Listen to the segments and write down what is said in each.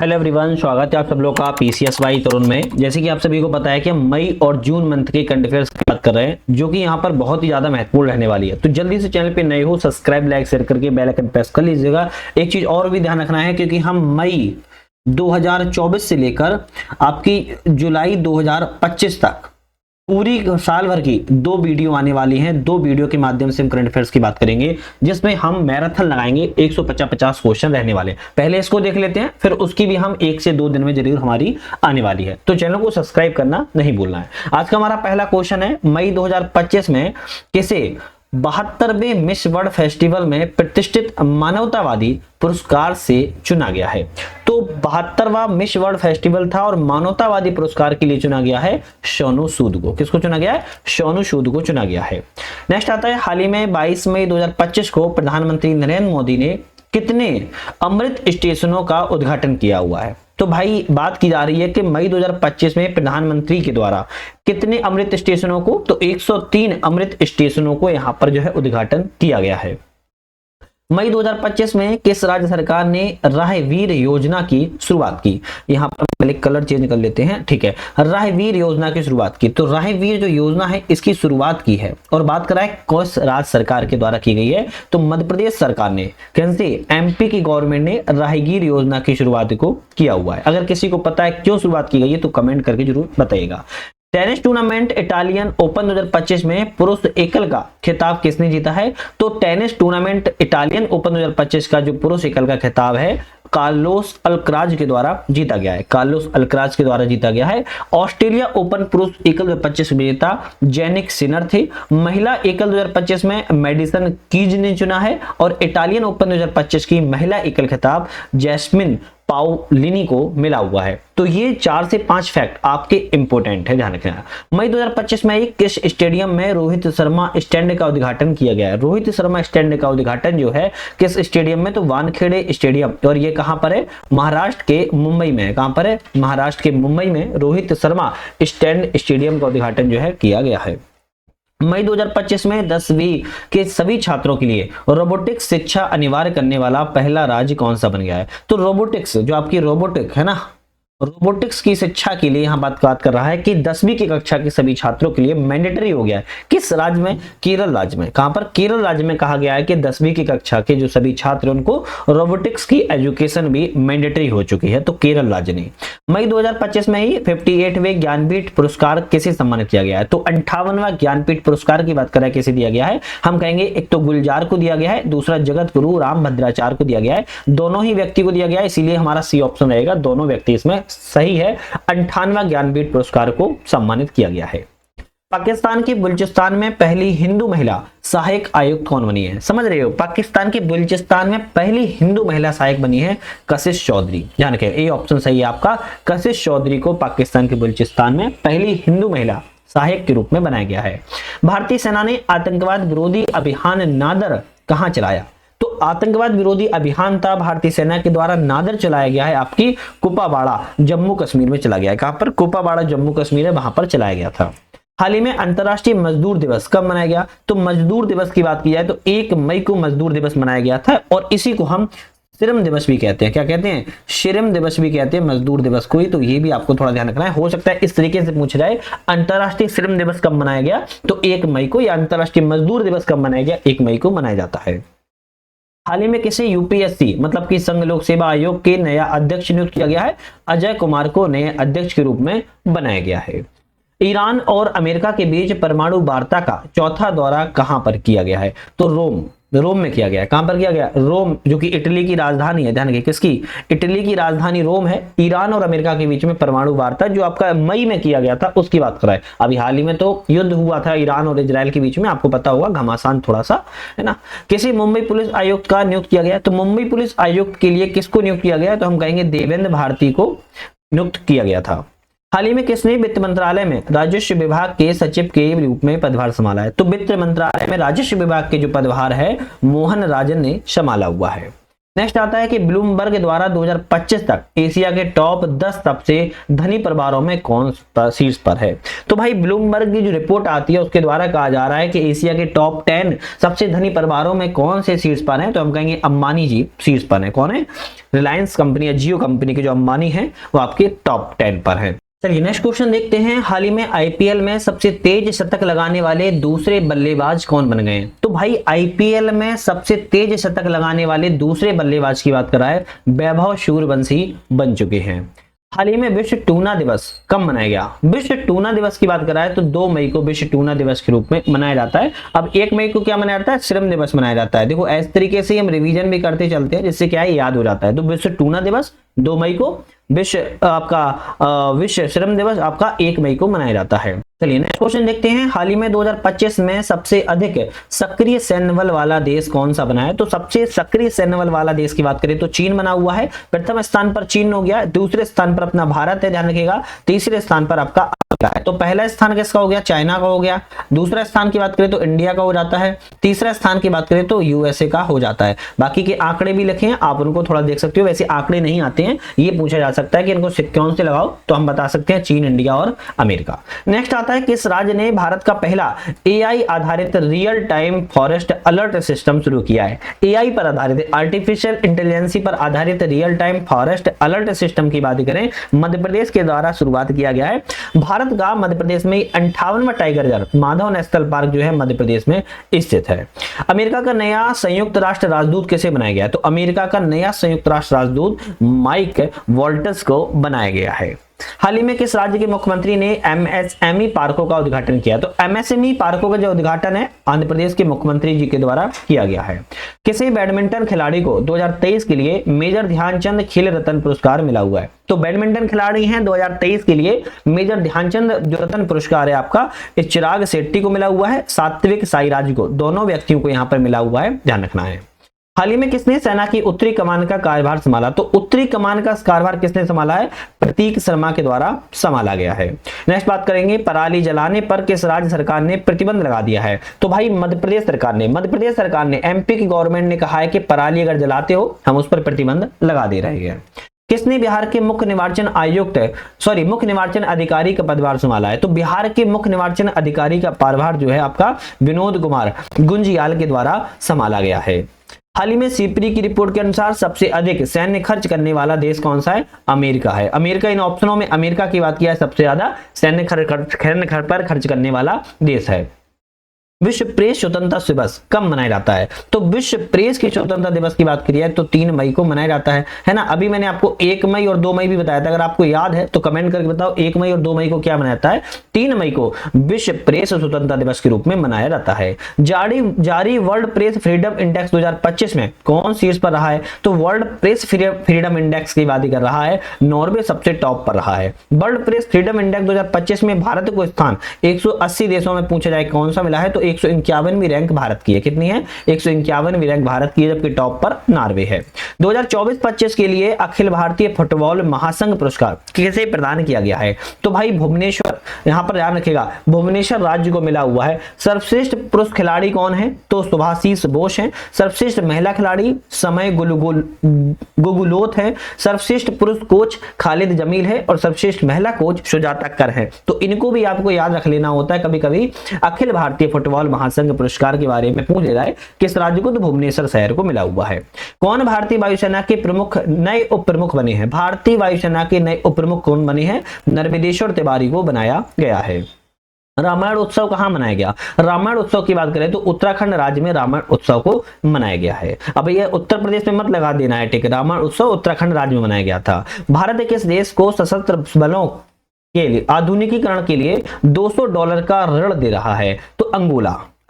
Hello everyone, स्वागत है आप सब लोग का PCSY तरुण में। जैसे कि आप सभी को पता है कि हम मई और जून मंथ के करंट अफेयर्स की बात कर रहे हैं, जो कि यहाँ पर बहुत ही ज्यादा महत्वपूर्ण रहने वाली है। तो जल्दी से चैनल पे नए हो, सब्सक्राइब लाइक शेयर करके बेल आइकन प्रेस कर लीजिएगा। एक चीज और भी ध्यान रखना है, क्योंकि हम मई 2024 से लेकर आपकी जुलाई 2025 तक पूरी साल भर की 2 वीडियो आने वाली हैं। 2 वीडियो के माध्यम से हम करंट अफेयर्स की बात करेंगे, जिसमें हम मैराथन लगाएंगे। 150 क्वेश्चन रहने वाले। पहले इसको देख लेते हैं, फिर उसकी भी हम 1 से 2 दिन में जरूर हमारी आने वाली है। तो चैनल को सब्सक्राइब करना नहीं भूलना है। आज का हमारा पहला क्वेश्चन है, मई 2025 में किसे 72वें मिस वर्ल्ड फेस्टिवल में प्रतिष्ठित मानवतावादी पुरस्कार से चुना गया है। तो 72वां मिस वर्ल्ड फेस्टिवल था और मानवतावादी पुरस्कार के लिए चुना गया है सोनू सूद को। किसको चुना गया है? सोनू सूद को चुना गया है। नेक्स्ट आता है, हाल ही में 22 मई 2025 को प्रधानमंत्री नरेंद्र मोदी ने कितने अमृत स्टेशनों का उद्घाटन किया हुआ है? तो भाई बात की जा रही है कि मई 2025 में प्रधानमंत्री के द्वारा कितने अमृत स्टेशनों को, तो 103 अमृत स्टेशनों को यहां पर जो है उद्घाटन किया गया है। मई 2025 में किस राज्य सरकार ने राहवीर योजना की शुरुआत की? यहां पर पहले कलर चेंज कर लेते हैं, ठीक है। राहवीर योजना की शुरुआत की, तो राहवीर जो योजना है इसकी शुरुआत की है। और बात करा है किस राज्य सरकार के द्वारा की गई है, तो मध्य प्रदेश सरकार ने, कैसे MP की गवर्नमेंट ने राहगीर योजना की शुरुआत को किया हुआ है। अगर किसी को पता है क्यों शुरुआत की गई है तो कमेंट करके जरूर बताइएगा। टेनिस टूर्नामेंट इटालियन ओपन 2025 में पुरुष एकल का खिताब किसने जीता है? तो टेनिस टूर्नामेंट इटालियन ओपन 2025 का जो पुरुष एकल का खिताब है कार्लोस अल्कराज के द्वारा जीता गया है। कार्लोस अल्कराज के द्वारा जीता गया है। ऑस्ट्रेलिया ओपन पुरुष एकल 2025 विजेता जेनिक सिनर थे। महिला एकल 2025 में मेडिसन कीज ने चुना है। और इटालियन ओपन 2025 की महिला एकल खिताब जैस्मिन पाउलिनी को मिला हुआ है। तो ये 4 से 5 फैक्ट आपके इंपोर्टेंट है, ध्यान रखना। मई 2025 में किस स्टेडियम में रोहित शर्मा स्टैंड का उद्घाटन किया गया है? रोहित शर्मा स्टैंड का उद्घाटन जो है किस स्टेडियम में? तो वानखेड़े स्टेडियम। और ये कहां पर है? महाराष्ट्र के मुंबई में है। कहां पर है? महाराष्ट्र के मुंबई में रोहित शर्मा स्टैंड स्टेडियम का उद्घाटन जो है किया गया है। मई 2025 में 10वीं के सभी छात्रों के लिए रोबोटिक्स शिक्षा अनिवार्य करने वाला पहला राज्य कौन सा बन गया है? तो रोबोटिक्स जो आपकी रोबोटिक है ना, रोबोटिक्स की शिक्षा के लिए यहां बात कर रहा है कि 10वीं की कक्षा के सभी छात्रों के लिए मैंडेटरी हो गया है। किस राज्य में? केरल राज्य में। कहां पर? केरल राज्य में कहा गया है कि 10वीं की कक्षा के जो सभी छात्र उनको रोबोटिक्स की एजुकेशन भी मैंडेटरी हो चुकी है। तो केरल राज्य ने। मई 2025 में ही 58वें ज्ञानपीठ पुरस्कार किसे सम्मानित किया गया है? तो 58वां ज्ञानपीठ पुरस्कार की बात करें किसे दिया गया है? हम कहेंगे एक तो गुलजार को दिया गया है, दूसरा जगत गुरु राम भद्राचार्य को दिया गया है। दोनों ही व्यक्ति को दिया गया है, इसीलिए हमारा C ऑप्शन रहेगा। दोनों व्यक्ति इसमें सही है। 58वां ज्ञानपीठ पुरस्कार को सम्मानित किया गया है। पाकिस्तान के बलूचिस्तान में पहली हिंदू महिला सहायक आयुक्त कौन बनी है? समझ रहे हो? पाकिस्तान के बलूचिस्तान में पहली हिंदू महिला सहायक बनी है कशिश चौधरी। ध्यान रखें, ए ऑप्शन सही है आपका। कशिश चौधरी को पाकिस्तान के बलूचिस्तान में पहली हिंदू महिला सहायक के रूप में बनाया गया है। भारतीय सेना ने आतंकवाद विरोधी अभियान नादर कहां चलाया? तो आतंकवाद विरोधी अभियान था भारतीय सेना के द्वारा नादर चलाया गया है, आपकी कुपवाड़ा जम्मू कश्मीर में चला गया है। कहां पर? कुपवाड़ा जम्मू कश्मीर है, वहां पर चलाया गया था। हाल ही में अंतर्राष्ट्रीय मजदूर दिवस कब मनाया गया? तो मजदूर दिवस की बात की जाए तो 1 मई को मजदूर दिवस मनाया गया था। और इसी को हम श्रम दिवस भी कहते हैं। क्या कहते हैं? श्रम दिवस भी कहते हैं मजदूर दिवस को ही। तो ये भी आपको थोड़ा ध्यान रखना है। हो सकता है इस तरीके से पूछ जाए, अंतर्राष्ट्रीय श्रम दिवस कब मनाया गया? तो 1 मई को। या अंतर्राष्ट्रीय मजदूर दिवस कब मनाया गया? 1 मई को मनाया जाता है। हाल ही में किसे UPSC मतलब कि संघ लोक सेवा आयोग के नया अध्यक्ष नियुक्त किया गया है? अजय कुमार को नए अध्यक्ष के रूप में बनाया गया है। ईरान और अमेरिका के बीच परमाणु वार्ता का चौथा दौरा कहां पर किया गया है? तो रोम में किया गया है। कहां पर किया गया? रोम, जो कि इटली की राजधानी है। ध्यान रखिए, किसकी? इटली की राजधानी रोम है। ईरान और अमेरिका के बीच में परमाणु वार्ता जो आपका मई में किया गया था उसकी बात कर रहा है। अभी हाल ही में तो युद्ध हुआ था ईरान और इजराइल के बीच में, आपको पता होगा, घमासान थोड़ा सा है ना। किसी मुंबई पुलिस आयुक्त का नियुक्त किया गया? तो मुंबई पुलिस आयुक्त के लिए किसको नियुक्त किया गया? तो हम कहेंगे देवेंद्र भारती को नियुक्त किया गया था। हाल ही में किसने वित्त मंत्रालय में राजस्व विभाग के सचिव के रूप में पदभार संभाला है? तो वित्त मंत्रालय में राजस्व विभाग के जो पदभार है मोहन राजन ने संभाला हुआ है। नेक्स्ट आता है कि ब्लूमबर्ग द्वारा 2025 तक एशिया के टॉप 10 सबसे धनी परिवारों में कौन शीर्ष पर है। तो भाई ब्लूमबर्ग की जो रिपोर्ट आती है उसके द्वारा कहा जा रहा है कि एशिया के टॉप 10 सबसे धनी परिवारों में कौन से शीर्ष पर हैं, तो हम कहेंगे अंबानी जी शीर्ष पर है। कौन है? रिलायंस कंपनी या जियो कंपनी के जो अंबानी है वो आपके टॉप 10 पर है। चलिए नेक्स्ट क्वेश्चन देखते हैं। हाल ही में आईपीएल में सबसे तेज शतक लगाने वाले दूसरे बल्लेबाज कौन बन गए हैं। तो भाई आईपीएल में सबसे तेज शतक लगाने वाले दूसरे बल्लेबाज की बात कर रहा है, वैभव सूर्यवंशी बन चुके हैं। हाल ही में विश्व टूना दिवस कब मनाया गया? विश्व टूना दिवस की बात कर रहा है तो 2 मई को विश्व टूना दिवस के रूप में मनाया जाता है। अब 1 मई को क्या मनाया जाता है? श्रम दिवस मनाया जाता है। देखो इस तरीके से हम रिवीजन भी करते चलते हैं जिससे क्या है याद हो जाता है। तो विश्व टूना दिवस 2 मई को, विश्व श्रम दिवस आपका 1 मई को मनाया जाता है। चलिए नेक्स्ट क्वेश्चन देखते हैं। हाल ही में 2025 में सबसे अधिक सक्रिय सैन्य बल वाला देश कौन सा बना है? तो सबसे सक्रिय सैन्य बल वाला देश की बात करें तो चीन बना हुआ है। प्रथम स्थान पर चीन हो गया, दूसरे स्थान पर अपना भारत है, ध्यान रखिएगा, तीसरे स्थान पर आपका अमेरिका है। तो पहला स्थान किसका हो गया? चाइना का हो गया। दूसरा स्थान की बात करें तो इंडिया का हो जाता है। तीसरा स्थान की बात करें तो यूएसए का हो जाता है। बाकी के आंकड़े भी लिखे हैं, आप उनको थोड़ा देख सकते हो। वैसे आंकड़े नहीं आते हैं, ये पूछा जा सकता है कि इनको कौन से लगाओ, तो हम बता सकते हैं चीन, इंडिया और अमेरिका। नेक्स्ट आता है किस राज्य ने भारत का पहला एआई आधारित real time forest alert system शुरू किया है? एआई पर आधारित, आर्टिफिशियल इंटेलिजेंस पर आधारित real time forest alert system की बात करें, मध्य प्रदेश के द्वारा शुरुआत किया गया है। भारत का मध्य प्रदेश में 58वां tiger reserve Madhav national park जो है मध्य प्रदेश में स्थित है। अमेरिका का नया संयुक्त राष्ट्र राजदूत किसे बनाया गया? तो अमेरिका का नया संयुक्त राष्ट्र राजदूत माइक वॉल्टस को बनाया गया है। हाल ही में किस राज्य के मुख्यमंत्री ने एमएसएमई पार्कों का उद्घाटन किया? तो एमएसएमई पार्कों का जो उद्घाटन है आंध्र प्रदेश के मुख्यमंत्री जी के द्वारा किया गया है। किसी बैडमिंटन खिलाड़ी को 2023 के लिए मेजर ध्यानचंद खेल रत्न पुरस्कार मिला हुआ है? तो बैडमिंटन खिलाड़ी हैं 2023 के लिए मेजर ध्यानचंद जो रत्न पुरस्कार है आपका चिराग शेट्टी को मिला हुआ है, सात्विक साईराज को, दोनों व्यक्तियों को यहां पर मिला हुआ है, ध्यान रखना है। हाल ही में किसने सेना की उत्तरी कमान का कार्यभार संभाला? तो उत्तरी कमान का कार्यभार किसने संभाला है? प्रतीक शर्मा के द्वारा संभाला गया है। नेक्स्ट बात करेंगे, पराली जलाने पर किस राज्य सरकार ने प्रतिबंध लगा दिया है? तो भाई मध्य प्रदेश सरकार ने एमपी की गवर्नमेंट ने कहा है कि पराली अगर जलाते हो हम उस पर प्रतिबंध लगा दे रहे हैं। किसने बिहार के मुख्य निर्वाचन अधिकारी का पदभार संभाला है? तो बिहार के मुख्य निर्वाचन अधिकारी का पदभार जो है आपका विनोद कुमार गुंजियाल के द्वारा संभाला गया है। हाल ही में सीपरी की रिपोर्ट के अनुसार सबसे अधिक सैन्य खर्च करने वाला देश कौन सा है? अमेरिका है। अमेरिका इन ऑप्शनों में अमेरिका की बात किया है, सबसे ज्यादा सैन्य खर्च करने वाला देश है। विश्व प्रेस स्वतंत्रता दिवस कब मनाया जाता है? तो विश्व प्रेस की स्वतंत्रता दिवस की बात करिए तो 3 मई को मनाया जाता है ना। अभी मैंने आपको 1 मई और 2 मई भी बताया था, अगर आपको याद है तो कमेंट करके बताओ 1 मई और 2 मई को क्या मनाया जाता है? 3 मई को विश्व प्रेस स्वतंत्रता दिवस के रूप में मनाया जाता है। जारी वर्ल्ड प्रेस फ्रीडम इंडेक्स 2025 में कौन शीर्ष पर रहा है? तो वर्ल्ड प्रेस फ्रीडम इंडेक्स की बात कर रहा है, नॉर्वे सबसे टॉप पर रहा है। वर्ल्ड प्रेस फ्रीडम इंडेक्स 2025 में भारत को स्थान 180 देशों में पूछा जाए कौन सा मिला है? तो 151वीं रैंक भारत की है। कितनी है? 151वीं रैंक भारत की है, जबकि टॉप पर नॉर्वे है। 2024-25 के लिए अखिल भारतीय फुटबॉल महासंघ पुरस्कार किसे प्रदान किया गया है? तो भाई भुवनेश्वर, यहां पर ध्यान रखिएगा, भुवनेश्वर राज्य को मिला हुआ है। सर्वश्रेष्ठ पुरुष खिलाड़ी कौन है? तो सुभाषिस बोस हैं। सर्वश्रेष्ठ महिला खिलाड़ी समय गुगुलोथ है। सर्वश्रेष्ठ पुरुष कोच खालिद जमील है और सर्वश्रेष्ठ महिला कोच सुजाता कर है। तो इनको भी आपको याद रख लेना होता है। कभी कभी अखिल भारतीय फुटबॉल महासंघ पुरस्कार के बारे में पूछ जाए किस राज्य को, तो भुवनेश्वर शहर को मिला हुआ है। कौन भारतीय वायुसेना के प्रमुख नए उप प्रमुख बने हैं? भारतीय वायुसेना के नए उप प्रमुख कौन बने हैं? नर्मदेश्वर तिवारी को बनाया गया है। रामायण उत्सव कहां मनाया गया? रामायण उत्सव की बात करें तो उत्तराखंड राज्य में रामायण उत्सव को मनाया गया है। अब ये उत्तर प्रदेश में मत लगा देना है, ठीक है। रामायण उत्सव उत्तराखंड राज्य में मनाया गया था। भारत किस देश को सशस्त्र बलों के लिए आधुनिकीकरण के लिए $200 का ऋण दे रहा है? तो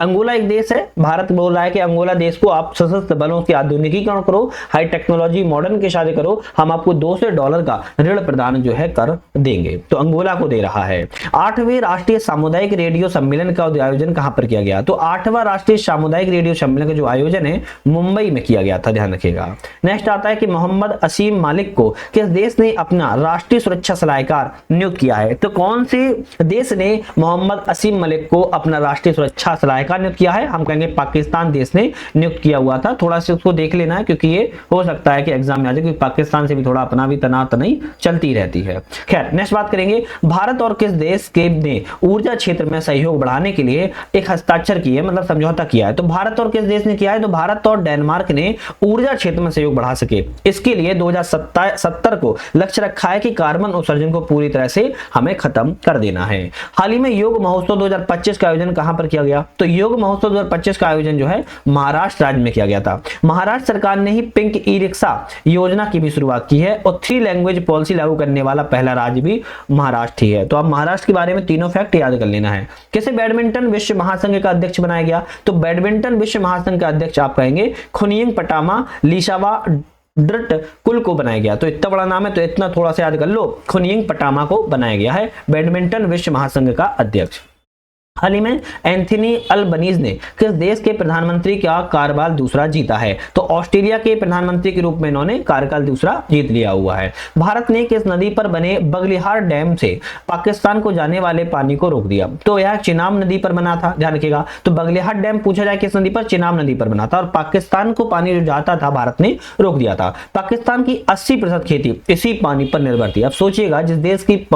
अंगोला एक देश है। भारत बोल रहा है कि अंगोला देश को आप सशस्त्र बलों के आधुनिकीकरण करो, हाई टेक्नोलॉजी मॉडर्न के शादी करो, हम आपको $200 का ऋण प्रदान जो है कर देंगे। तो अंगोला को दे रहा है। 8वें राष्ट्रीय सामुदायिक रेडियो सम्मेलन का आयोजन कहां पर किया गया? तो 8वां राष्ट्रीय सामुदायिक रेडियो सम्मेलन का जो आयोजन है मुंबई में किया गया था, ध्यान रखिएगा। नेक्स्ट आता है कि मोहम्मद असीम मालिक को किस देश ने अपना राष्ट्रीय सुरक्षा सलाहकार नियुक्त किया है? तो कौन से देश ने मोहम्मद असीम मलिक को अपना राष्ट्रीय सुरक्षा सलाहकार सरकार नियुक्त किया है? हम कहेंगे पाकिस्तान देश ने नियुक्त किया हुआ था। थोड़ा सा उसको देख लेना है क्योंकि ये हो सकता है कि एग्जाम में आ जाए, क्योंकि पाकिस्तान से भी थोड़ा अपना भी तनातनी चलती रहती है। खैर, नेक्स्ट बात करेंगे, भारत और किस देश के ने ऊर्जा क्षेत्र में सहयोग बढ़ाने के लिए एक हस्ताक्षर की है, मतलब समझौता किया है? तो भारत और किस देश ने किया है? तो भारत और डेनमार्क ने ऊर्जा क्षेत्र में सहयोग बढ़ा सके इसके लिए 2070 को लक्ष्य रखा है कि कार्बन उत्सर्जन को पूरी तरह से हमें खत्म कर देना है। हाल ही में योग महोत्सव 2025 का आयोजन कहां पर किया गया? तो योग महोत्सव 2025 का आयोजन जो है महाराष्ट्र राज्य में किया गया था। महाराष्ट्र सरकार ने ही पिंक ई रिक्शा योजना की भी शुरुआत की है और 3 लैंग्वेज पॉलिसी लागू करने वाला पहला राज्य भी महाराष्ट्र ही है। तो आप महाराष्ट्र के बारे में तीनों फैक्ट याद कर लेना है। किसे बैडमिंटन विश्व महासंघ का अध्यक्ष बनाया गया? तो बैडमिंटन विश्व महासंघ का अध्यक्ष आप कहेंगे खुनियंग पटामा लिसावा ड्रट कुल को बनाया गया। तो इतना बड़ा नाम है तो इतना थोड़ा सा याद कर लो, खुनियंग पटामा को बनाया गया है बैडमिंटन विश्व महासंघ का अध्यक्ष। हाल ही में एंथनी अल्बनीज ने किस देश के प्रधानमंत्री का कार्यकाल दूसरा जीता है? तो ऑस्ट्रेलिया के प्रधानमंत्री के रूप में इन्होंने कार्यकाल दूसरा जीत लिया हुआ है। भारत ने किस नदी पर बने बगलिहार डैम से पाकिस्तान को जाने वाले पानी को रोक दिया? तो यह चिनाब नदी पर बना था, ध्यान रखिएगा। तो बगलिहार डैम पूछा जाए किस नदी पर? चिनाब नदी पर बना था और पाकिस्तान को पानी जो जाता था भारत ने रोक दिया था। पाकिस्तान की 80% खेती इसी पानी पर निर्भर थी। अब सोचिएगा, जिस देश की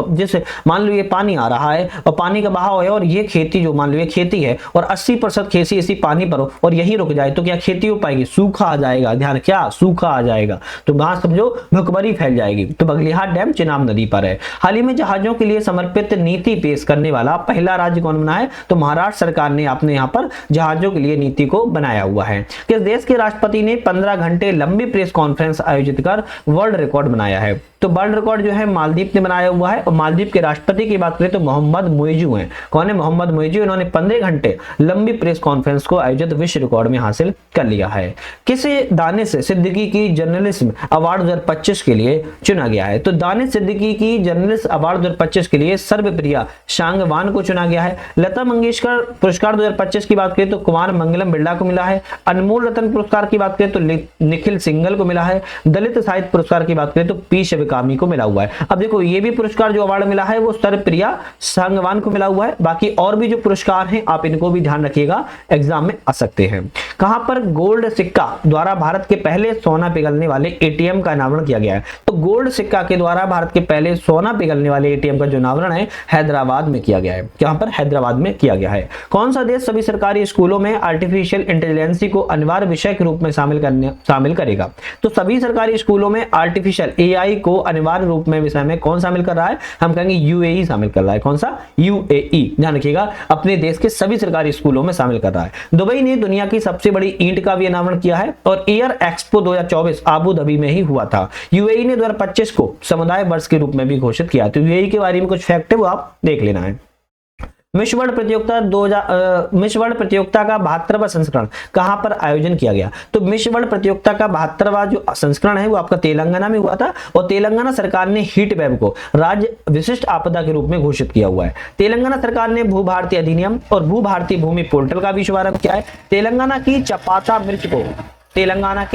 मान लो ये पानी आ रहा है और पानी का बहाव है और ये खेती जो मान लो खेती है और 80% खेती इसी पानी पर हो और यही रुक जाए तो क्या खेती हो पाएगी? सूखा आ जाएगा। ध्यान, क्या सूखा आ जाएगा? तो वहां समझो भुखमरी फैल जाएगी। तो बगलिहार डैम चिनाब नदी पर है। हाल ही में जहाजों के लिए समर्पित नीति पेश करने वाला पहला राज्य कौन बना है? तो महाराष्ट्र सरकार ने अपने यहाँ पर जहाजों के लिए नीति को बनाया हुआ है। किस देश के राष्ट्रपति ने 15 घंटे लंबी प्रेस कॉन्फ्रेंस आयोजित कर वर्ल्ड रिकॉर्ड बनाया है? तो वर्ल्ड रिकॉर्ड जो है मालदीव ने बनाया हुआ है और मालदीव के राष्ट्रपति की बात करें तो मोहम्मद मुइजू हैं। कौन है? मोहम्मद मुइजू। इन्होंने 15 घंटे लंबी प्रेस कॉन्फ्रेंस को आयोजित विश्व रिकॉर्ड में हासिल कर लिया है। किसे दानिश सिद्दीकी की जर्नलिज्म अवार्ड 2025 के लिए चुना गया है? तो दानिश सिद्दीकी की जर्नलिस्ट अवार्ड 2025 के लिए सर्वप्रिया सांगवान को चुना गया है। लता मंगेशकर पुरस्कार 2025 की बात करें तो कुमार मंगलम बिरला को मिला है। अनमोल रतन पुरस्कार की बात करें तो निखिल सिंगल को मिला है। दलित साहित्य पुरस्कार की बात करें तो पी शिवकामी को मिला हुआ है। अब देखो, ये भी पुरस्कार जो अवार्ड मिला है वो सर्वप्रिया सांगवान को मिला हुआ है। बाकी और भी जो पुरस्कार हैं आप इनको भी ध्यान रखिएगा, एग्जाम में आ सकते हैं। कहां पर गोल्ड सिक्का द्वारा भारत के पहले सोना पिघलने वाले एटीएम का अनावरण किया गया है? तो गोल्ड सिक्का के द्वारा भारत के पहले सोना पिघलने वाले एटीएम का जो अनावरण है हैदराबाद में किया गया है। कहां पर? हैदराबाद में किया गया है। कौन सा देश सभी सरकारी स्कूलों में आर्टिफिशियल इंटेलिजेंस को अनिवार्य विषय के रूप में शामिल करेगा? तो सभी सरकारी स्कूलों में आर्टिफिशियल एआई को अनिवार्य रूप में विषय में कौन शामिल कर रहा है? हम कहेंगे यूएई शामिल कर रहा है। कौन सा? यूएई। ध्यान रखिएगा, अपने देश के सभी सरकारी स्कूलों में शामिल कर रहा है। दुबई ने दुनिया की सबसे बड़ी ईंट का भी अनावरण किया है और एयर एक्सपो 2024 आबू धाबी में ही हुआ था। यूएई ने 2025 को समुदाय वर्ष के रूप में भी घोषित किया। तो यूएई के बारे में कुछ फैक्ट है वो आप देख लेना है। मिस वर्ल्ड प्रतियोगिता का 72वां संस्करण कहां पर आयोजन किया गया? तो मिस वर्ल्ड प्रतियोगिता का 72वां जो संस्करण है वो आपका तेलंगाना में हुआ था और तेलंगाना सरकार ने हीट वेव को राज्य विशिष्ट आपदा के रूप में घोषित किया हुआ है। तेलंगाना सरकार ने भू भारती अधिनियम और भू भारती भूमि पोर्टल का भी शुभारंभ किया है। तेलंगाना की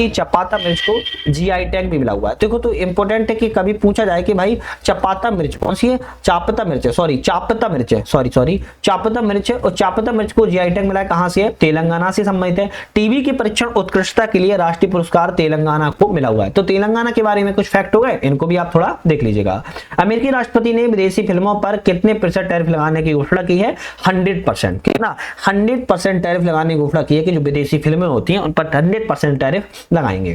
चपाता मिर्च को जीआई टैग भी मिला हुआ है। देखो, तो इंपॉर्टेंट है कि कभी पूछा जाए कि भाई चपाता मिर्च कौन सी है? चापता मिर्च है, चापता मिर्च है और चापता मिर्च को जीआई टैग मिला है। कहां से है? तेलंगाना से संबंधित है। टीवी के परीक्षण उत्कृष्टता के लिए राष्ट्रीय पुरस्कार तेलंगाना को मिला हुआ है। तो तेलंगाना के बारे में कुछ फैक्ट हो गए, इनको भी आप थोड़ा देख लीजिएगा। अमेरिकी राष्ट्रपति ने विदेशी फिल्मों पर कितने प्रतिशत टैरिफ लगाने की घोषणा की है? 100%। कितना? 100% टैरिफ लगाने की घोषणा की है कि जो विदेशी फिल्में होती हैं उन पर 100% टैरिफ लगाएंगे।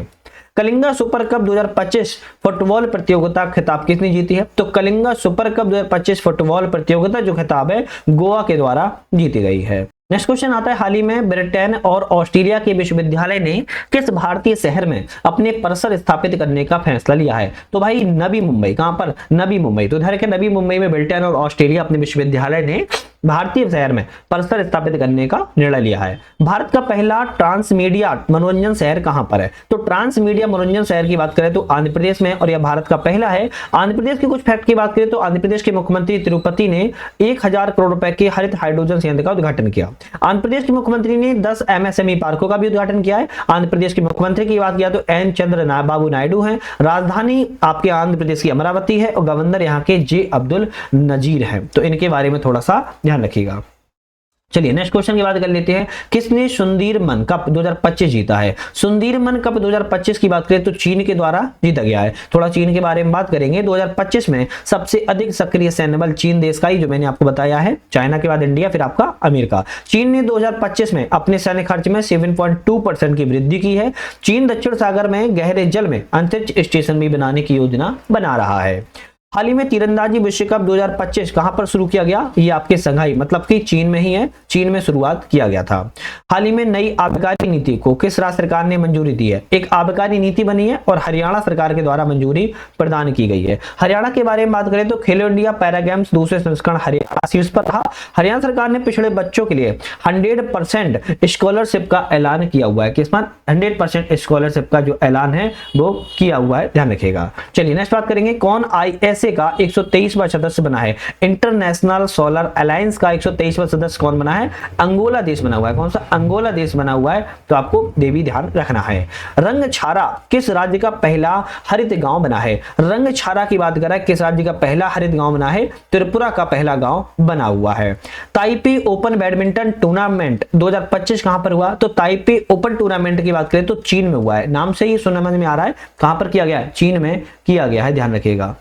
कलिंगा सुपर कप 2025 फुटबॉल प्रतियोगिता खिताब किसने जीती है? तो कलिंगा सुपर कप 2025 फुटबॉल प्रतियोगिता जो खिताब है गोवा के द्वारा जीती गई है। नेक्स्ट क्वेश्चन आता है, हाल ही में ब्रिटेन और ऑस्ट्रेलिया के विश्वविद्यालय ने किस भारतीय शहर में अपने परिसर स्थापित करने का फैसला लिया है? तो भाई नवी मुंबई। कहां पर? नवी मुंबई। तो ध्यान रखें, नवी मुंबई में ब्रिटेन और ऑस्ट्रेलिया अपने विश्वविद्यालय ने भारतीय शहर में परिसर स्थापित करने का निर्णय लिया है। भारत का पहला ट्रांसमीडिया मनोरंजन शहर कहां पर है? तो ट्रांसमीडिया मनोरंजन शहर की बात करें तो आंध्र प्रदेश में और यह भारत का पहला है। आंध्र प्रदेश के कुछ फैक्ट की बात करें तो आंध्र प्रदेश के मुख्यमंत्री तिरुपति ने 1000 करोड़ रुपए के हरित हाइड्रोजन संयंत्र का उद्घाटन किया। आंध्र प्रदेश के मुख्यमंत्री ने 10 एमएसएमई पार्कों का भी उद्घाटन किया है। आंध्र प्रदेश के मुख्यमंत्री की बात किया तो एन चंद्रबाबू नायडू हैं। राजधानी आपके आंध्र प्रदेश की अमरावती है और गवर्नर यहाँ के जे अब्दुल नजीर है। तो इनके बारे में थोड़ा सा ध्यान रखिएगा। चलिए नेक्स्ट क्वेश्चन की बात कर लेते हैं, किसने सुंदरमन कप 2025 जीता है? सुंदरमन कप 2025 की बात करें तो चीन के द्वारा जीता गया है। थोड़ा चीन के बारे में बात करेंगे। 2025 में सबसे अधिक सक्रिय सैन्य बल चीन देश का ही, जो मैंने आपको बताया है, चाइना के बाद इंडिया, फिर आपका अमेरिका। चीन ने 2025 में अपने सैन्य खर्च में 7.2% की वृद्धि की है। चीन दक्षिण सागर में गहरे जल में अंतरिक्ष स्टेशन भी बनाने की योजना बना रहा है। हाल ही में तीरंदाजी विश्व कप 2025 कहां पर शुरू किया गया? ये आपके संघाई मतलब कि चीन में ही है, चीन में शुरुआत किया गया था। हाल ही में नई आबकारी नीति को किस राज्य सरकार ने मंजूरी दी है? एक आबकारी नीति बनी है और हरियाणा सरकार के द्वारा मंजूरी प्रदान की गई है। हरियाणा के बारे में बात करें तो खेलो इंडिया पैरा गेम्स दूसरे संस्करण हरियाणा शीर्ष पर रहा। हरियाणा सरकार ने पिछड़े बच्चों के लिए 100% स्कॉलरशिप का ऐलान किया हुआ है। किस पर 100% स्कॉलरशिप का जो ऐलान है वो किया हुआ है, ध्यान रखिएगा। चलिए नेक्स्ट बात करेंगे, कौन ISA का 123वां सदस्य बना है? इंटरनेशनल सोलर अलायंस का 123वां सदस्य कौन बना है? अंगोला देश बना हुआ है। कौन सा? अंगोला देश बना हुआ है, तो आपको देवी ध्यान रखना है। रंगछारा किस राज्य का पहला हरित गांव बना है? रंगछारा की बात करें किस राज्य का पहला हरित गांव बना है? त्रिपुरा का पहला गांव बना हुआ है। ताइपे ओपन बैडमिंटन टूर्नामेंट 2025 कहां पर हुआ? तो ताइपे ओपन टूर्नामेंट की बात करें तो चीन में हुआ है। नाम से ही समझ में आ रहा है कहां पर किया गया है, चीन में किया गया है, ध्यान रखिएगा।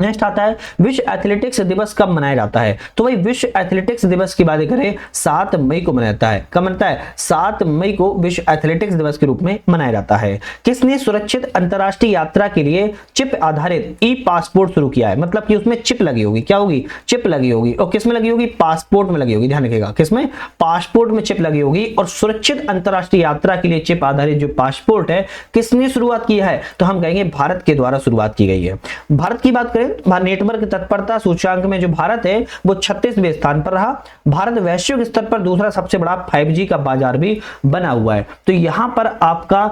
नेक्स्ट आता है, विश्व एथलेटिक्स दिवस कब मनाया जाता है? तो भाई विश्व एथलेटिक्स दिवस की बात करें 7 मई को मनाया जाता है। कब मनता है? 7 मई को विश्व एथलेटिक्स दिवस के रूप में मनाया जाता है। किसने सुरक्षित अंतरराष्ट्रीय यात्रा के लिए चिप आधारित ई पासपोर्ट शुरू किया है? मतलब कि उसमें चिप लगी होगी, क्या होगी? चिप लगी होगी। और किसमें लगी होगी? पासपोर्ट में लगी होगी, ध्यान रखिएगा। किसमें? पासपोर्ट में चिप लगी होगी। और सुरक्षित अंतरराष्ट्रीय यात्रा के लिए चिप आधारित जो पासपोर्ट है किसने शुरुआत की है? तो हम कहेंगे भारत के द्वारा शुरुआत की गई है। भारत की बात करें, नेटवर्क तत्परता सूचकांक में जो भारत है वो 36वें स्थान पर रहा। भारत वैश्विक स्तर पर दूसरा सबसे बड़ा 5G का बाजार भी बना हुआ है। तो यहां पर आपका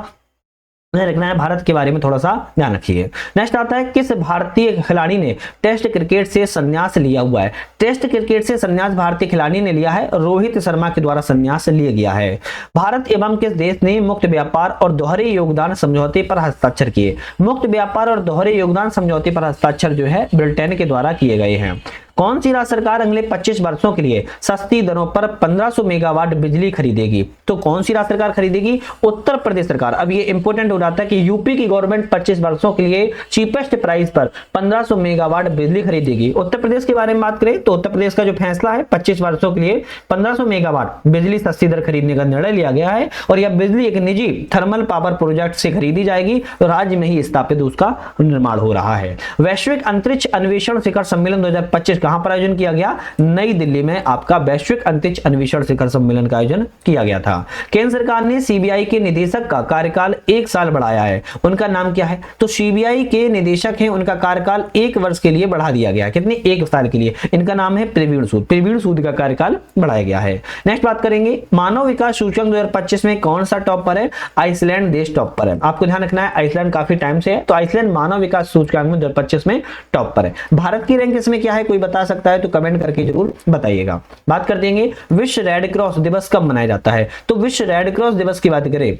रखना है, भारत के बारे में थोड़ा सा ध्यान रखिए। नेक्स्ट आता है, किस भारतीय खिलाड़ी ने टेस्ट क्रिकेट से संन्यास लिया हुआ है? टेस्ट क्रिकेट से संन्यास भारतीय खिलाड़ी ने लिया है, रोहित शर्मा के द्वारा संन्यास लिया गया है। भारत एवं किस देश ने मुक्त व्यापार और दोहरे योगदान समझौते पर हस्ताक्षर किए? मुक्त व्यापार और दोहरे योगदान समझौते पर हस्ताक्षर जो है ब्रिटेन के द्वारा किए गए हैं। कौन सी राज्य सरकार अगले 25 वर्षों के लिए सस्ती दरों पर 1500 मेगावाट बिजली खरीदेगी? तो कौन सी राज्य सरकार खरीदेगी? उत्तर प्रदेश सरकार। अब ये इंपॉर्टेंट हो जाता है कि यूपी की गवर्नमेंट 25 वर्षों के लिए चीपेस्ट प्राइस पर 1500 मेगावाट बिजली खरीदेगी। उत्तर प्रदेश के बारे में बात करें तो उत्तर प्रदेश का जो फैसला है 25 वर्षों के लिए 1500 मेगावाट बिजली सस्ती दर खरीदने का निर्णय लिया गया है। और यह बिजली एक निजी थर्मल पावर प्रोजेक्ट से खरीदी जाएगी, तो राज्य में ही स्थापित उसका निर्माण हो रहा है। वैश्विक अंतरिक्ष अन्वेषण शिखर सम्मेलन 2025 कहां पर आयोजन किया गया? नई दिल्ली में आपका वैश्विक अंतरिक्ष अन्वेषण शिखर सम्मेलन का आयोजन किया गया था। केंद्र सरकार ने सीबीआई के निदेशक का कार्यकाल 1 साल बढ़ाया है। उनका नाम क्या है? तो सीबीआई के निदेशक हैं, उनका कार्यकाल 1 वर्ष के लिए बढ़ा दिया गया है। कितने? 1 साल के लिए। इनका नाम है प्रवीण सूद। प्रवीण सूद का कार्यकाल बढ़ाया गया है। नेक्स्ट बात करेंगे, मानव विकास सूचकांक 2025 में कौन सा टॉप पर है? आइसलैंड देश टॉप पर है। आपको ध्यान रखना है, आइसलैंड काफी टाइम से है, तो आइसलैंड मानव विकास सूचकांक में 2025 में टॉप पर है। भारत की रैंक इसमें क्या है, कोई बता सकता है तो कमेंट करके जरूर बताइएगा। बात कर देंगे, विश्व रेड क्रॉस दिवस कब मनाया जाता है? तो विश्व रेड क्रॉस दिवस की बात करें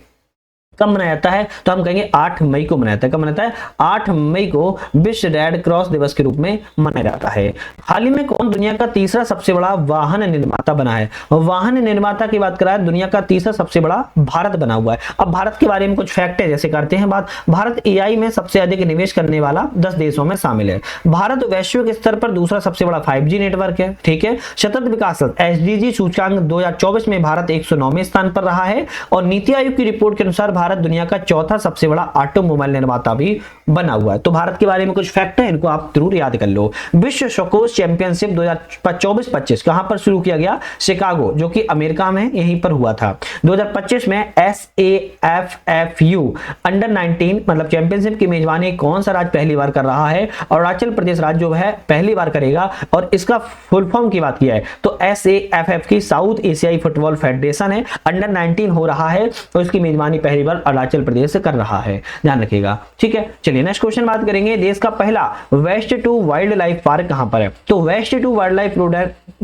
कब मनाया जाता है तो हम कहेंगे 8 मई को मनाया जाता है। कब मनाता है? 8 मई को विश्व रेड क्रॉस दिवस के रूप में मनाया जाता है। हाल ही में कौन दुनिया का तीसरा सबसे बड़ा वाहन निर्माता बना है? वाहन निर्माता की बात करा, दुनिया का तीसरा सबसे बड़ा भारत बना हुआ है। अब भारत के बारे में कुछ फैक्ट है, जैसे करते हैं बात। भारत AI में सबसे अधिक निवेश करने वाला 10 देशों में शामिल है। भारत वैश्विक स्तर पर दूसरा सबसे बड़ा 5G नेटवर्क है, ठीक है। सतत विकास SDG सूचकांक 2024 में भारत 109वें स्थान पर रहा है। और नीति आयोग की रिपोर्ट के अनुसार भारत दुनिया का चौथा सबसे बड़ा ऑटोमोबाइल निर्माता भी बना हुआ है। तो भारत के बारे में कुछ फैक्ट है, इनको आप जरूर याद कर लो। विश्व स्क्वैश चैंपियनशिप 2024-25 कहां पर शुरू किया गया? शिकागो, जो कि अमेरिका में यहीं पर हुआ था। 2025 में SAFFU अंडर 19 मतलब चैंपियनशिप की मेजबानी कौन सा राज्य पहली बार कर रहा है? अरुणाचल प्रदेश राज्य जो है पहली बार करेगा। और इसका फुल फॉर्म की बात किया है तो SAFF की साउथ एशियाई फुटबॉल फेडरेशन है। अंडर 19 हो रहा है और इसकी मेजबानी पहली बार अरुणाचल प्रदेश से कर रहा है, ध्यान रखिएगा, ठीक है। चलिए नेक्स्ट क्वेश्चन बात करेंगे, देश का पहला waste to wildlife park कहां पर है? तो waste to wildlife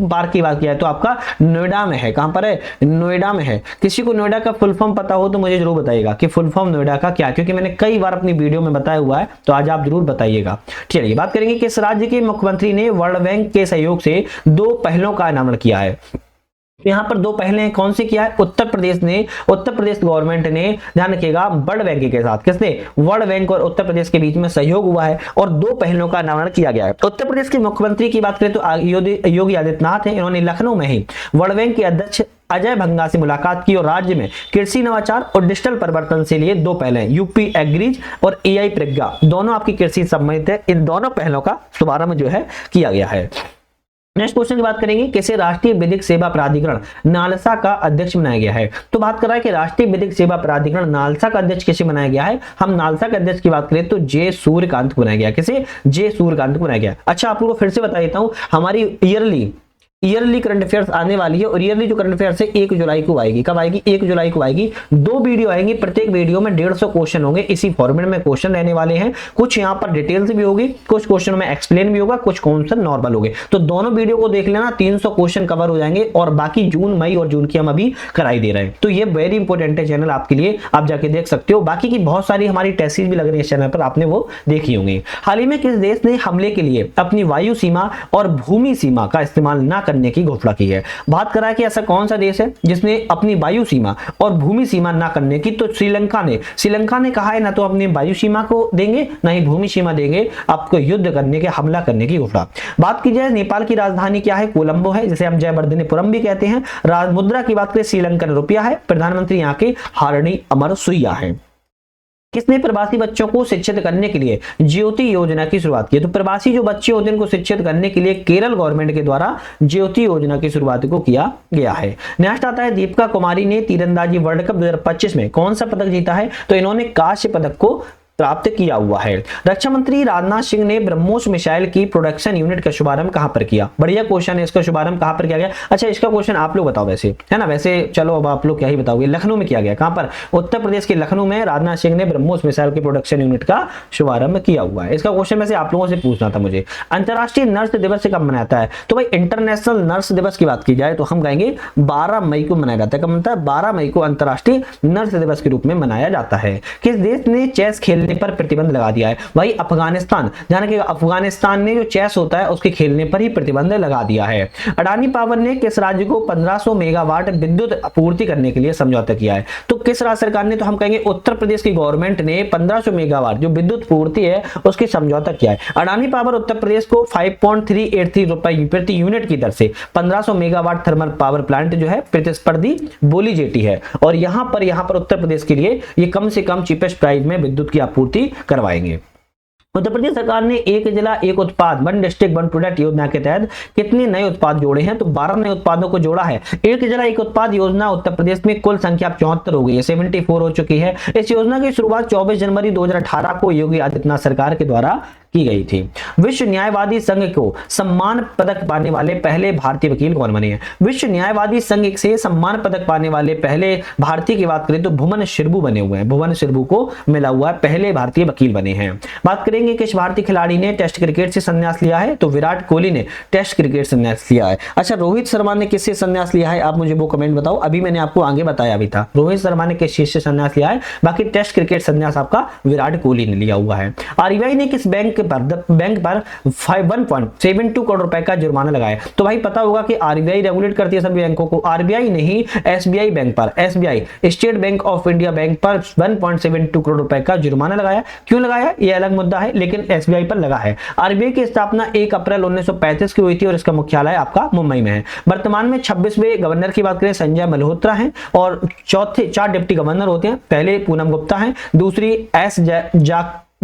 park की बात किया है तो आपका नोएडा में है। कहां पर है? नोएडा में है। किसी को नोएडा का फुल फॉर्म पता हो तो मुझे जरूर बताइएगा कि फुल फॉर्म नोएडा का क्या, क्योंकि मैंने कई बार अपनी वीडियो में बताया हुआ है, तो आज आप जरूर बताइएगा। चलिए बात करेंगे, किस राज्य के मुख्यमंत्री ने वर्ल्ड बैंक के सहयोग से 2 पहलों का अनावरण किया है? तो यहाँ पर दो पहले हैं, कौन से किया है? उत्तर प्रदेश गवर्नमेंट ने, ध्यान रखिएगा, वर्ल्ड बैंक के साथ, किसने? वर्ल्ड बैंक और उत्तर प्रदेश के बीच में सहयोग हुआ है और दो पहलों का अनावरण किया गया है। उत्तर प्रदेश के मुख्यमंत्री की बात करें तो योगी आदित्यनाथ है। इन्होंने लखनऊ में ही वर्ल्ड बैंक के अध्यक्ष अजय भंगा से मुलाकात की और राज्य में कृषि नवाचार और डिजिटल परिवर्तन से लिए दो पहल हैं, यूपी एग्रीज और एआई प्रज्ञा, दोनों आपकी कृषि संबंधित है। इन दोनों पहलों का शुभारंभ जो है किया गया है। नेक्स्ट क्वेश्चन की बात करेंगे, किसे राष्ट्रीय विधिक सेवा प्राधिकरण नालसा का अध्यक्ष बनाया गया है? तो बात कर रहा है कि राष्ट्रीय विधिक सेवा प्राधिकरण नालसा का अध्यक्ष किसे बनाया गया है? हम नालसा के अध्यक्ष की बात करें तो जे सूर्यकांत को बनाया गया। किसे? जे सूर्यकांत को बनाया गया। अच्छा, आप लोगों को फिर से बता देता हूं, हमारी ईयरली करंट अफेयर्स आने वाली है और ईयरली जो करंट अफेयर्स है 1 जुलाई को आएगी। कब आएगी? 1 जुलाई को आएगी। दो वीडियो आएंगी, प्रत्येक वीडियो में 150 क्वेश्चन होंगे। इसी फॉर्मेट में क्वेश्चन रहने वाले हैं। कुछ यहाँ पर डिटेल्स भी होगी, कुछ क्वेश्चन में एक्सप्लेन भी होगा, कुछ क्वेश्चन नॉर्मल होंगे। तो दोनों वीडियो को देख लेना, 300 क्वेश्चन कवर हो जाएंगे और बाकी जून, मई और जून की हम अभी कराई दे रहे हैं। तो ये वेरी इंपॉर्टेंट है चैनल आपके लिए, आप जाके देख सकते हो। बाकी की बहुत सारी हमारी टेस्टेज भी लग रही है इस चैनल पर, आपने वो देखी होंगी। हाल ही में किस देश ने हमले के लिए अपनी वायु सीमा और भूमि सीमा का इस्तेमाल न करने की घोषणा की है? बात कर रहा है कि ऐसा कौन सा देश है जिसने अपनी वायु सीमा और भूमि सीमा ना करने की? तो श्रीलंका ने कहा है ना तो अपनी वायु सीमा को देंगे ना ही भूमि सीमा देंगे, आपको युद्ध करने के, हमला करने की घोषणा। बात की जाए नेपाल की राजधानी क्या है? कोलंबो है, जिसे हम जयवर्धनेपुरम भी कहते हैं। मुद्रा की बात करें श्रीलंकन रुपया है। प्रधानमंत्री यहाँ के हारणी अमरसुईया है। किसने प्रवासी बच्चों को शिक्षित करने के लिए ज्योति योजना की शुरुआत की? तो प्रवासी जो बच्चे होते हैं उनको शिक्षित करने के लिए केरल गवर्नमेंट के द्वारा ज्योति योजना की शुरुआत को किया गया है। नेक्स्ट आता है, दीपिका कुमारी ने तीरंदाजी वर्ल्ड कप 2025 में कौन सा पदक जीता है? तो इन्होंने कांस्य पदक को प्राप्त किया हुआ है। रक्षा मंत्री राजनाथ सिंह ने ब्रह्मोस मिसाइल की प्रोडक्शन यूनिट का शुभारंभ कहां पर किया? बढ़िया क्वेश्चन है, इसका शुभारंभ कहां पर किया गया? अच्छा, इसका क्वेश्चन आप लोग बताओ, वैसे है ना, वैसे चलो अब आप लोग क्या ही बताओगे। लखनऊ में किया गया। कहां पर? उत्तर प्रदेश के लखनऊ में राजनाथ सिंह ने ब्रह्मोस मिसाइल की प्रोडक्शन यूनिट का शुभारंभ किया हुआ है। इसका क्वेश्चन वैसे आप लोगों से पूछना था मुझे। अंतर्राष्ट्रीय नर्स दिवस कब मनाता है? तो भाई इंटरनेशनल नर्स दिवस की बात की जाए तो हम कहेंगे 12 मई को मनाया जाता है। कब मनता है? 12 मई को अंतर्राष्ट्रीय नर्स दिवस के रूप में मनाया जाता है। किस देश ने चेस खेलने पर प्रतिबंध लगा दिया है? भाई अफगानिस्तान। ध्यान रखिएगा, अफगानिस्तान ने जो चेस होता है उसके खेलने पर ही प्रतिबंध लगा दिया है। अडानी पावर ने किस राज्य को 1500 मेगावाट विद्युत आपूर्ति करने के लिए समझौता किया है? तो किस राज्य सरकार ने? तो हम कहेंगे उत्तर प्रदेश की गवर्नमेंट ने 1500 मेगावाट जो विद्युत पूर्ति है उसकी समझौता किया है। अडानी पावर उत्तर प्रदेश को 5.383 रुपए प्रति यूनिट की दर से 1500 मेगावाट थर्मल पावर प्लांट जो है प्रतिस्पर्धी बोली जेटी है और यहां पर उत्तर प्रदेश के लिए ये कम से कम चीपेस्ट प्राइस में विद्युत की आपूर्ति करवाएंगे। उत्तर प्रदेश सरकार ने एक जिला एक उत्पाद, वन डिस्ट्रिक्ट वन प्रोडक्ट योजना के तहत कितने नए उत्पाद जोड़े हैं? तो 12 नए उत्पादों को जोड़ा है। एक जिला एक उत्पाद योजना उत्तर प्रदेश में कुल संख्या 74 हो गई है, 74 हो चुकी है। इस योजना की शुरुआत 24 जनवरी 2018 को योगी आदित्यनाथ सरकार के द्वारा की गई थी। विश्व न्यायवादी संघ को सम्मान पदक पाने वाले पहले भारतीय वकील कौन बने हैं? विश्व न्यायवादी संघ से सम्मान पदक पाने वाले पहले भारतीय की बात करें तो भुवन शिरबू बने हुए हैं। भुवन शिरबू को मिला हुआ है, पहले भारतीय वकील बने हैं। बात करेंगे किस भारतीय खिलाड़ी ने टेस्ट क्रिकेट से संन्यास लिया है? तो विराट कोहली ने टेस्ट क्रिकेट से संन्यास लिया है। अच्छा, रोहित शर्मा ने किससे संन्यास लिया है? आप मुझे वो कमेंट बताओ। अभी मैंने आपको आगे बताया भी था, रोहित शर्मा ने किस चीज से संन्यास लिया है। बाकी टेस्ट क्रिकेट संन्यास आपका विराट कोहली ने लिया हुआ है। आरबीआई ने किस बैंक पर 1.72 करोड़ रुपए का जुर्माना लगाया? तो भाई पता होगा कि आरबीआई रेगुलेट करती है सभी बैंकों को। आरबीआई नहीं, एसबीआई बैंक पर, SBI state bank of India bank पर 1.72 करोड़ रुपए का जुर्माना लगाया। क्यों लगाया ये अलग मुद्दा है, लेकिन एसबीआई पर लगा है। आरबीआई की स्थापना 1 अप्रैल 1935 की हुई थी और इसका मुख्यालय आपका मुंबई में है। वर्तमान में 26वें गवर्नर की बात करें संजय मल्होत्रा हैं और चौथे 4 डिप्टी गवर्नर होते हैं। पहले पूनम गुप्ता हैं, दूसरी एस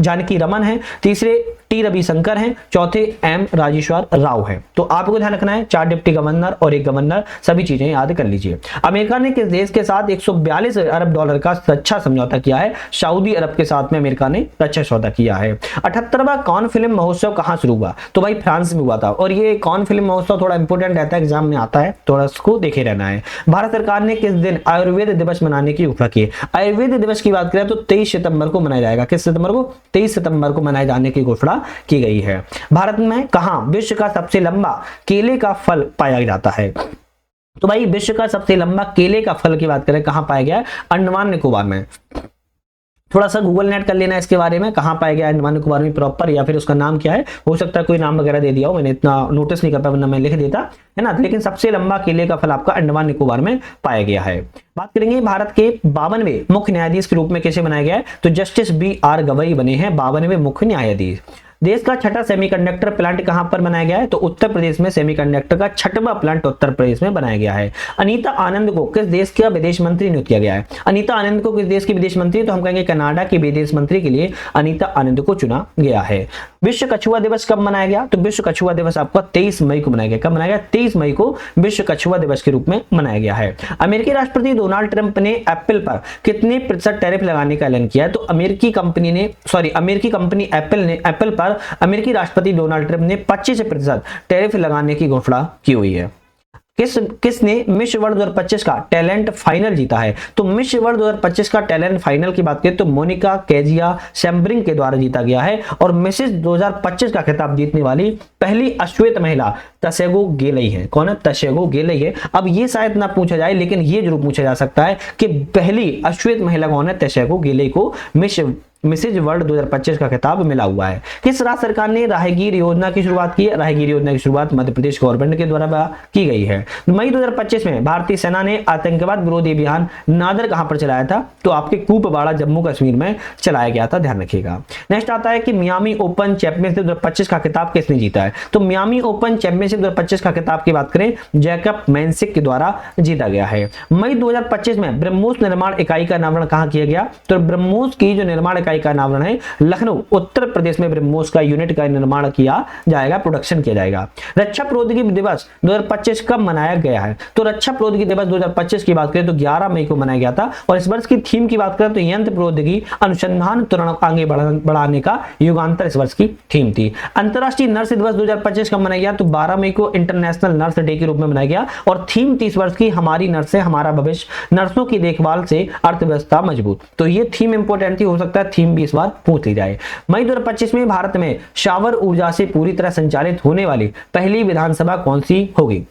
जानकी रमन है, तीसरे टी रविशंकर हैं, चौथे एम राजेश्वर राव है। तो आपको ध्यान रखना है 4 डिप्टी गवर्नर और 1 गवर्नर, सभी चीजें याद कर लीजिए। अमेरिका ने किस देश के साथ 142 अरब डॉलर का रक्षा समझौता किया है? सऊदी अरब के साथ में अमेरिका ने रक्षा समझौता किया है। 78वां कॉन फिल्म महोत्सव कहां शुरू हुआ? तो भाई फ्रांस में हुआ था और ये कॉन फिल्म महोत्सव थोड़ा इंपोर्टेंट रहता है, एग्जाम में आता है, थोड़ा इसको देखे रहना है। भारत सरकार ने किस दिन आयुर्वेद दिवस मनाने की घोषणा की? आयुर्वेद दिवस की बात करें तो 23 सितंबर को मनाया जाएगा। किस सितंबर को? 23 सितंबर को मनाए जाने की घोषणा की गई है। भारत में कहां विश्व का सबसे लंबा केले का फल पाया जाता है? तो भाई विश्व का सबसे लंबा केले का फल की बात करें कहां पाया गया है? अंडमान निकोबार में। थोड़ा सा गूगल नेट कर लेना इसके बारे में, कहाँ पाया गया अंडमान निकोबार में प्रॉपर, या फिर उसका नाम क्या है, हो सकता है कोई नाम वगैरह दे दिया हो, मैंने इतना नोटिस नहीं कर पाया वरना मैं लिख देता, है ना। लेकिन सबसे लंबा केले का फल आपका अंडमान निकोबार में पाया गया है। बात करेंगे भारत के 52वें मुख्य न्यायाधीश के रूप में कैसे बनाया गया है, तो जस्टिस BR गवई बने हैं 52वें मुख्य न्यायाधीश। देश का छठा सेमीकंडक्टर प्लांट कहां पर बनाया गया है, तो उत्तर प्रदेश में सेमीकंडक्टर का छठवां प्लांट उत्तर प्रदेश में बनाया गया है। अनीता आनंद को किस देश का विदेश मंत्री नियुक्त किया गया है, अनीता आनंद को किस देश की विदेश मंत्री, तो हम कहेंगे कनाडा के विदेश मंत्री के लिए अनीता आनंद को चुना गया है। विश्व कछुआ दिवस कब मनाया गया, तो विश्व कछुआ दिवस आपका 23 मई को मनाया गया। कब मनाया गया, 23 मई को विश्व कछुआ दिवस के रूप में मनाया गया है। अमेरिकी राष्ट्रपति डोनाल्ड ट्रंप ने एप्पल पर कितने प्रतिशत टैरिफ लगाने का ऐलान किया है, तो अमेरिकी कंपनी एप्पल पर अमेरिकी राष्ट्रपति डोनाल्ड ट्रंप ने 25% टैरिफ लगाने की घोषणा की हुई है। किसने मिस वर्ल्ड 2025 का टैलेंट फाइनल जीता है, तो मिस वर्ल्ड 2025 का टैलेंट फाइनल की बात करें तो मोनिका कैजिया सैम्ब्रिंग के द्वारा जीता गया है। और मिसेस 2025 का खिताब जीतने वाली पहली अश्वेत महिला तसेगो गेलई है। कौन है, तसेगो गेलई है। अब ये शायद ना पूछा जाए लेकिन ये जरूर पूछा जा सकता है कि पहली अश्वेत महिला कौन है, तसेगो गेलई को मिसेज वर्ल्ड 2025 का खिताब मिला हुआ है। किस राज्य सरकार ने राहगीर योजना की शुरुआत की है, राहगीर योजना की शुरुआत मध्य प्रदेश गवर्नमेंट के द्वारा की गई है। मई 2025 में भारतीय सेना ने आतंकवाद विरोधी अभियान नादर कहां पर चलाया था, तो आपके कुपवाड़ा जम्मू कश्मीर में चलाया गया था, ध्यान रखिएगा। नेक्स्ट आता है कि मियामी ओपन चैंपियनशिप 2025 का खिताब किसने जीता है, तो मियामी ओपन चैंपियनशिप 2025 का खिताब की बात करें जैकब मैंसिक के द्वारा जीता गया है। मई 2025 में ब्रह्मोस निर्माण इकाई का अनावरण कहां किया गया, तो ब्रह्मोस की जो निर्माण इकाई का अनावरण है लखनऊ उत्तर प्रदेश में ब्रह्मोस का यूनिट का निर्माण किया जाएगा, प्रोडक्शन किया जाएगा। रक्षा प्रौद्योगिकी दिवस 2025 कब मनाया गया है, तो रक्षा प्रौद्योगिकी दिवस 2025 की बात करें तो 11 मई को मनाया गया था। और इस वर्ष की थीम की बात करें तो यंत्र प्रौद्योगिकी अनुसंधान तुरंत आगे बढ़ाने का युगांतर इस वर्ष की थीम थी। अंतरराष्ट्रीय नर्स दिवस 2025 कब मनाया गया, तो 12 मई को इंटरनेशनल नर्स डे के रूप में मनाया गया। और थीम 30 वर्ष की हमारी नर्सें हमारा भविष्य, नर्सों की देखभाल से अर्थव्यवस्था मजबूत। तो ये थीम इंपोर्टेंट थी, हो सकता है थीम भी इस बार पूछ ली जाए। मई 2025 में भारत में शावर ऊर्जा से पूरी तरह संचालित होने वाली पहली विधानसभा कौन सी होगी,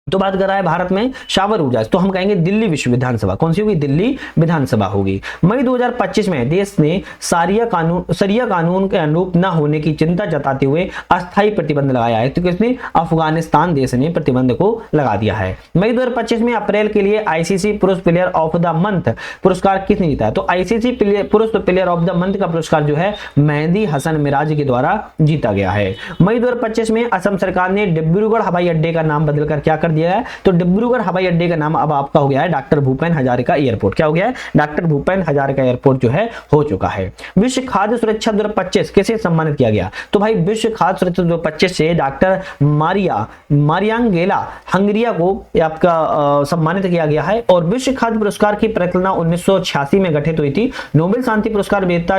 तो बात कर रहा है भारत में शावर ऊर्जा, तो हम कहेंगे दिल्ली विश्व विधानसभा। कौन सी होगी, दिल्ली विधानसभा होगी। मई 2025 में देश ने सरिया कानून के अनुरूप न होने की चिंता जताते हुए अस्थायी प्रतिबंध लगाया है, तो किसने, अफगानिस्तान देश ने प्रतिबंध को लगा दिया है। मई 2025 में अप्रैल के लिए आईसीसी पुरुष प्लेयर ऑफ द मंथ पुरस्कार किसने जीता है, तो आईसीसी पुरुष प्लेयर ऑफ द मंथ का पुरस्कार जो है मेहंदी हसन मिराज के द्वारा जीता गया है। मई 2025 में असम सरकार ने डिब्रूगढ़ हवाई अड्डे का नाम बदलकर क्या कर दिया है, तो डिब्रूगढ़ हवाई अड्डे का नाम अब आपका हो गया है डॉक्टर भूपेन हजारिका एयरपोर्ट। क्या हो गया है, डॉक्टर भूपेन हजारिका एयरपोर्ट जो है हो चुका है। विश्व खाद्य सुरक्षा 2025 किसे सम्मानित किया गया, तो भाई विश्व खाद्य सुरक्षा 2025 से डॉक्टर मारियांगेला हंगरिया को आपका सम्मानित किया गया है। और विश्व खाद्य पुरस्कार की प्रकल्पना 1986 में गठित हुई थी। नोबेल शांति पुरस्कार विजेता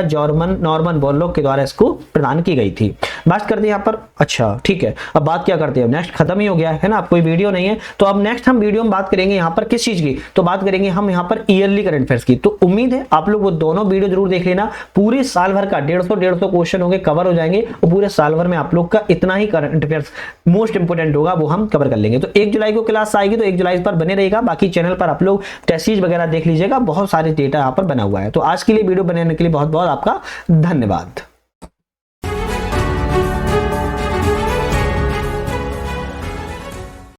नॉर्मन बोरलॉग के द्वारा इसको प्रदान की गई थी। बात करते हैं यहाँ पर, अच्छा ठीक है, अब बात क्या करते हैं, नेक्स्ट खत्म ही हो गया है ना, अब कोई वीडियो नहीं है, तो अब नेक्स्ट हम वीडियो में बात करेंगे यहाँ पर किस चीज की, तो बात करेंगे हम यहाँ पर ईयरली करंट अफेयर्स की। तो उम्मीद है आप लोग वो दोनों वीडियो जरूर देख लेना, पूरे साल भर का 150 क्वेश्चन होंगे, कवर हो जाएंगे और पूरे साल भर में आप लोग का इतना ही करंट अफेयर्स मोस्ट इंपोर्टेंट होगा वो हम कवर कर लेंगे। तो 1 जुलाई को क्लास आएगी, तो 1 जुलाई पर बने रहेगा। बाकी चैनल पर आप लोग टेस्ट सीरीज वगैरह देख लीजिएगा, बहुत सारे डेटा यहाँ पर बना हुआ है। तो आज के लिए वीडियो बनाने के लिए बहुत बहुत आपका धन्यवाद।